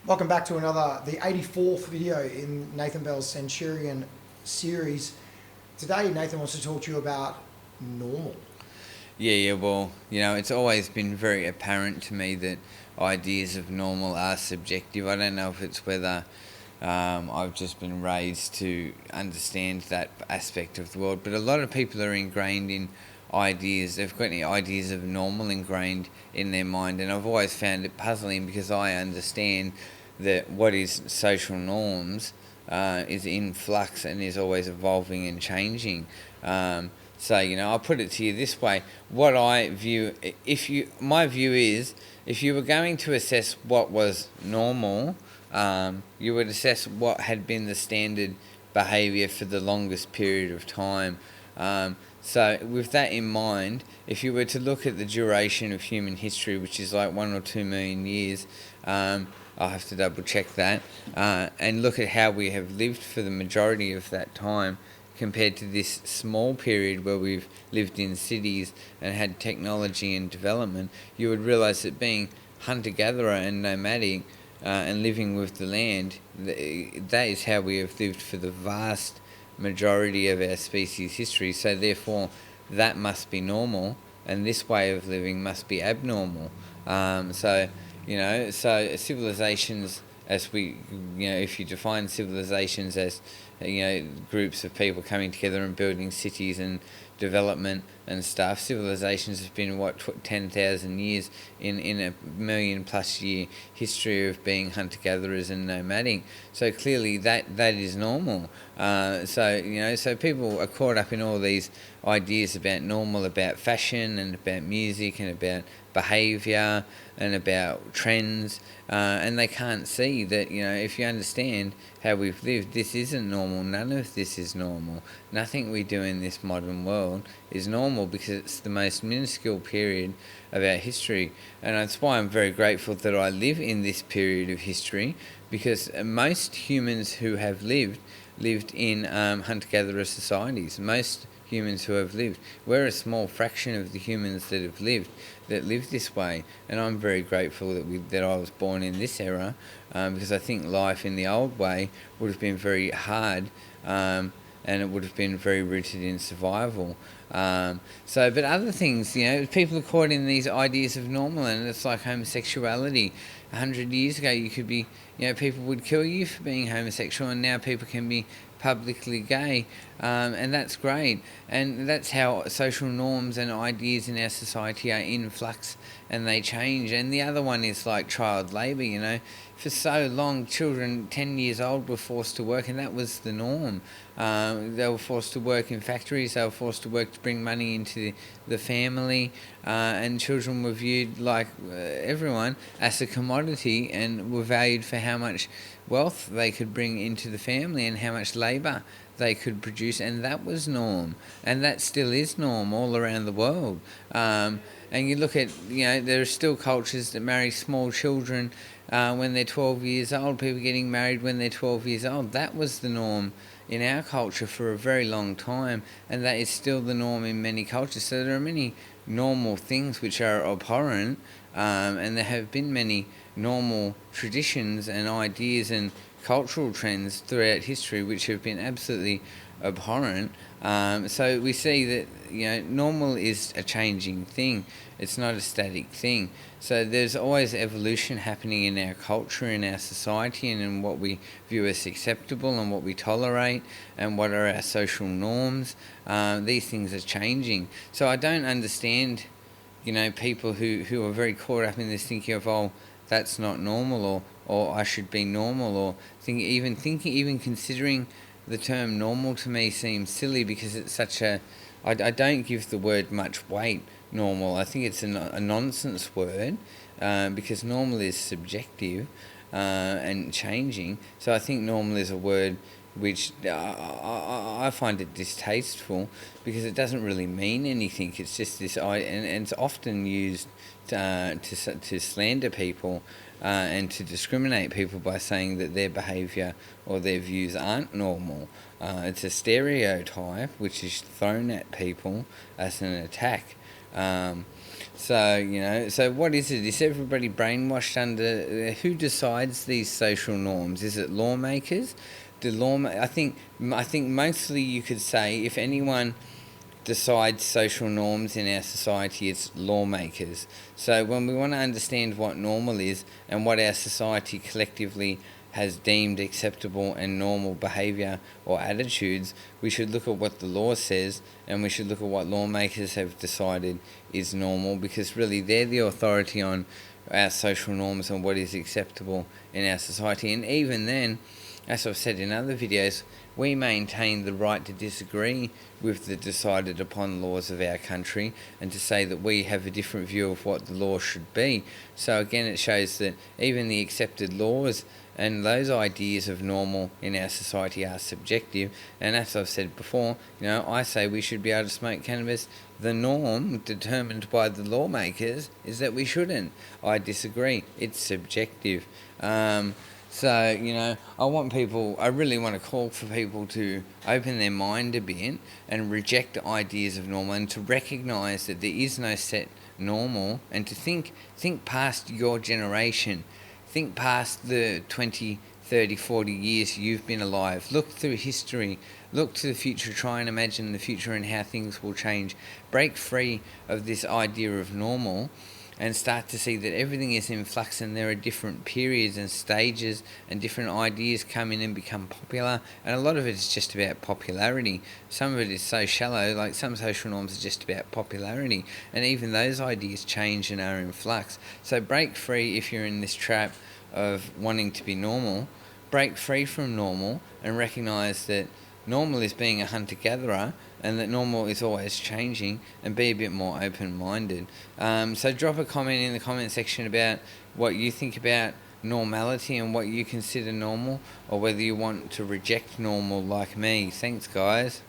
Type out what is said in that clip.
Welcome back to the 84th video in Nathan Bell's Centurion series. Today, Nathan wants to talk to you about normal. Well, it's always been very apparent to me that ideas of normal are subjective. I don't know if it's whether I've just been raised to understand that aspect of the world, but a lot of people are ingrained in ideas. They've got any ideas of normal ingrained in their mind, and I've always found it puzzling because I understand that what is social norms is in flux and is always evolving and changing. So, I'll put it to you this way. What I view, my view is, if you were going to assess what was normal, you would assess what had been the standard behaviour for the longest period of time. So, with that in mind, if you were to look at the duration of human history, which is like 1 or 2 million years, I'll have to double check that, and look at how we have lived for the majority of that time, compared to this small period where we've lived in cities and had technology and development, you would realise that being hunter-gatherer and nomadic and living with the land, that is how we have lived for the vast majority of our species' history. So therefore, that must be normal, and this way of living must be abnormal. So civilizations, as we, if you define civilizations as groups of people coming together and building cities and development and stuff. Civilizations have been 10,000 years in a million plus year history of being hunter gatherers and nomadic. So clearly that is normal. So people are caught up in all these ideas about normal, about fashion and about music and about behaviour and about trends, and they can't see that, if you understand how we've lived, this isn't normal. None of this is normal. Nothing we do in this modern world is normal, because it's the most minuscule period of our history. And that's why I'm very grateful that I live in this period of history, because most humans who have lived in hunter-gatherer societies. Most humans who have lived. We're a small fraction of the humans that have lived this way, and I'm very grateful that I was born in this era, because I think life in the old way would have been very hard, and it would have been very rooted in survival. But other things, people are caught in these ideas of normal, and it's like homosexuality. 100 years ago, you could be, people would kill you for being homosexual, and now people can be publicly gay, and that's great. And that's how social norms and ideas in our society are in flux, and they change. And the other one is like child labour. For so long, children 10 years old were forced to work, and that was the norm. They were forced to work in factories. They were forced to work to bring money into the family, and children were viewed, like everyone, as a commodity, and were valued for how much wealth they could bring into the family and how much labour they could produce, and that was norm, and that still is norm all around the world. And you look at, there are still cultures that marry small children when they're 12 years old, people getting married when they're 12 years old. That was the norm in our culture for a very long time, and that is still the norm in many cultures. So there are many normal things which are abhorrent, and there have been many normal traditions and ideas and cultural trends throughout history which have been absolutely abhorrent. So we see that normal is a changing thing. It's not a static thing. So there's always evolution happening in our culture, in our society, and in what we view as acceptable and what we tolerate and what are our social norms. These things are changing. So I don't understand, people who are very caught up in this thinking of, oh, that's not normal, or I should be normal, or even considering the term normal to me seems silly, because it's such a... I don't give the word much weight, normal. I think it's a nonsense word, because normal is subjective and changing. So I think normal is a word which I find it distasteful, because it doesn't really mean anything. It's just this, and it's often used to slander people and to discriminate people by saying that their behaviour or their views aren't normal. It's a stereotype which is thrown at people as an attack. So, so what is it? Is everybody brainwashed under? Who decides these social norms? Is it lawmakers? I think mostly you could say if anyone decides social norms in our society, it's lawmakers. So when we want to understand what normal is and what our society collectively has deemed acceptable and normal behaviour or attitudes, we should look at what the law says, and we should look at what lawmakers have decided is normal, because really they're the authority on our social norms and what is acceptable in our society. And even then, as I've said in other videos, we maintain the right to disagree with the decided upon laws of our country and to say that we have a different view of what the law should be. So again, it shows that even the accepted laws and those ideas of normal in our society are subjective. And as I've said before, I say we should be able to smoke cannabis. The norm determined by the lawmakers is that we shouldn't. I disagree. It's subjective. So, I really want to call for people to open their mind a bit and reject ideas of normal, and to recognise that there is no set normal, and to think past your generation. Think past the 20, 30, 40 years you've been alive. Look through history. Look to the future. Try and imagine the future and how things will change. Break free of this idea of normal and start to see that everything is in flux, and there are different periods and stages, and different ideas come in and become popular, and a lot of it is just about popularity. Some of it is so shallow, like some social norms are just about popularity, and even those ideas change and are in flux. So break free if you're in this trap of wanting to be normal. Break free from normal and recognise that normal is being a hunter-gatherer, and that normal is always changing, and be a bit more open-minded. So drop a comment in the comment section about what you think about normality and what you consider normal, or whether you want to reject normal like me. Thanks, guys.